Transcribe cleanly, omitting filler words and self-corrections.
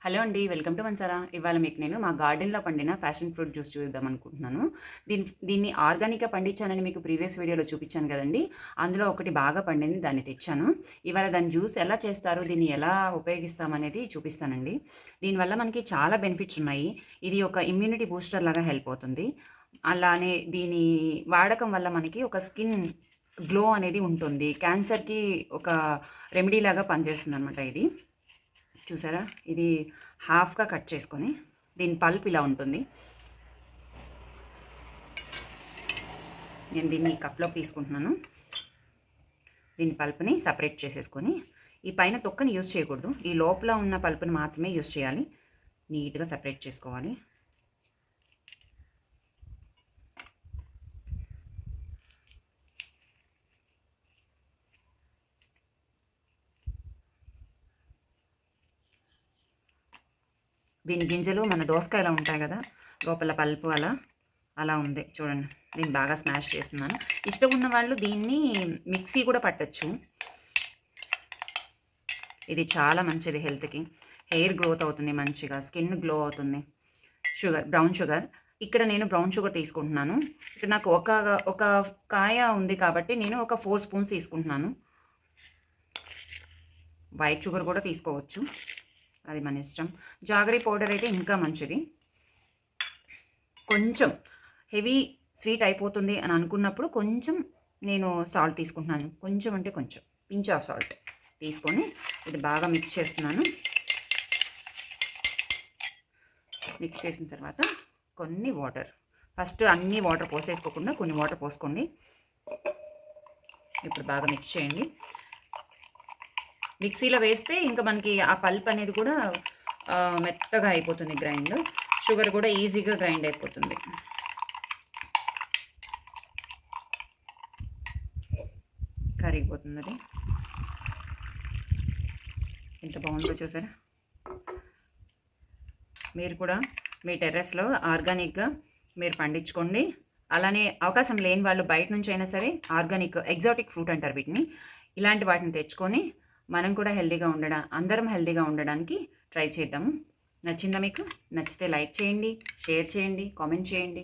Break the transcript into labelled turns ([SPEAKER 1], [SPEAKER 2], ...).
[SPEAKER 1] Hello అండి. Welcome to మంచారా. ఇవాళ మీకు నేను మా గార్డెన్‌లో పండిన ప్యాషన్ ఫ్రూట్ జ్యూస్ చూద్దాం అనుకుంటున్నాను. దీన్ని ఆర్గానిక్‌గా పండించానని మీకు ప్రీవియస్ వీడియోలో చూపించాను కదండీ! అందులో ఒకటి బాగా పండింది. దాన్ని తెచ్చాను. ఇవాళ దాని జ్యూస్ ఎలా చేస్తారు, దీన్ని ఎలా ఉపయోగిస్తామనేది చూపిస్తానండి. దీనివల్ల మనకి చాలా బెనిఫిట్స్ ఉన్నాయి. ఇది ఒక ఇమ్యూనిటీ బూస్టర్ లాగా హెల్ప్ అవుతుంది. అలానే దీని వాడకం వల్ల మనకి ఒక స్కిన్ గ్లో అనేది ఉంటుంది. క్యాన్సర్‌కి ఒక రెమెడీ లాగా పనిచేస్తుందనమాట ఇది. చూసారా, ఇది హాఫ్గా కట్ చేసుకొని దీని పల్ప్ ఇలా ఉంటుంది. నేను దీన్ని కప్లోకి తీసుకుంటున్నాను. దీని పల్ప్ని సపరేట్ చేసేసుకొని, ఈ పైన తొక్కని యూజ్ చేయకూడదు, ఈ లోపల ఉన్న పల్ప్ని మాత్రమే యూజ్ చేయాలి. నీట్గా సపరేట్ చేసుకోవాలి. దీని గింజలు మన దోసకాయలా ఉంటాయి కదా, లోపల పల్పు అలా ఉంది చూడండి. దీన్ని బాగా స్మాష్ చేస్తున్నాను. ఇష్టం ఉన్న వాళ్ళు దీన్ని మిక్సీ కూడా పట్టచ్చు. ఇది చాలా మంచిది హెల్త్కి. హెయిర్ గ్రోత్ అవుతుంది, మంచిగా స్కిన్ గ్లో అవుతుంది. బ్రౌన్ షుగర్, ఇక్కడ నేను బ్రౌన్ షుగర్ తీసుకుంటున్నాను. ఇక్కడ నాకు ఒక కాయ ఉంది కాబట్టి నేను ఒక 4 స్పూన్స్ తీసుకుంటున్నాను. వైట్ షుగర్ కూడా తీసుకోవచ్చు, అది మన ఇష్టం. జాగరీ పౌడర్ అయితే ఇంకా మంచిది. కొంచెం హెవీ స్వీట్ అయిపోతుంది అని అనుకున్నప్పుడు కొంచెం నేను సాల్ట్ తీసుకుంటున్నాను. కొంచెం అంటే కొంచెం, పించ్ ఆఫ్ సాల్ట్ తీసుకొని ఇది బాగా మిక్స్ చేస్తున్నాను. మిక్స్ చేసిన తర్వాత కొన్ని వాటర్, ఫస్ట్ అన్ని వాటర్ పోసేసుకోకుండా కొన్ని వాటర్ పోసుకోండి. ఇప్పుడు బాగా మిక్స్ చేయండి. మిక్సీలో వేస్తే ఇంకా మనకి ఆ పల్ప్ అనేది కూడా మెత్తగా అయిపోతుంది గ్రైండ్. షుగర్ కూడా ఈజీగా గ్రైండ్ అయిపోతుంది. కరిగిపోతుంది అది. ఎంత బాగుందో చూసారా. మీరు కూడా మీ టెర్రస్లో ఆర్గానిక్గా మీరు పండించుకోండి. అలానే అవకాశం లేని వాళ్ళు బయట నుంచి అయినా సరే ఆర్గానిక్, ఎగ్జాటిక్ ఫ్రూట్ అంటారు వీటిని, ఇలాంటి వాటిని తెచ్చుకొని మనం కూడా అందరం హెల్తీగా ఉండడానికి ట్రై చేద్దాము. నచ్చిందా మీకు? నచ్చితే లైక్ చేయండి, షేర్ చేయండి, కామెంట్ చేయండి.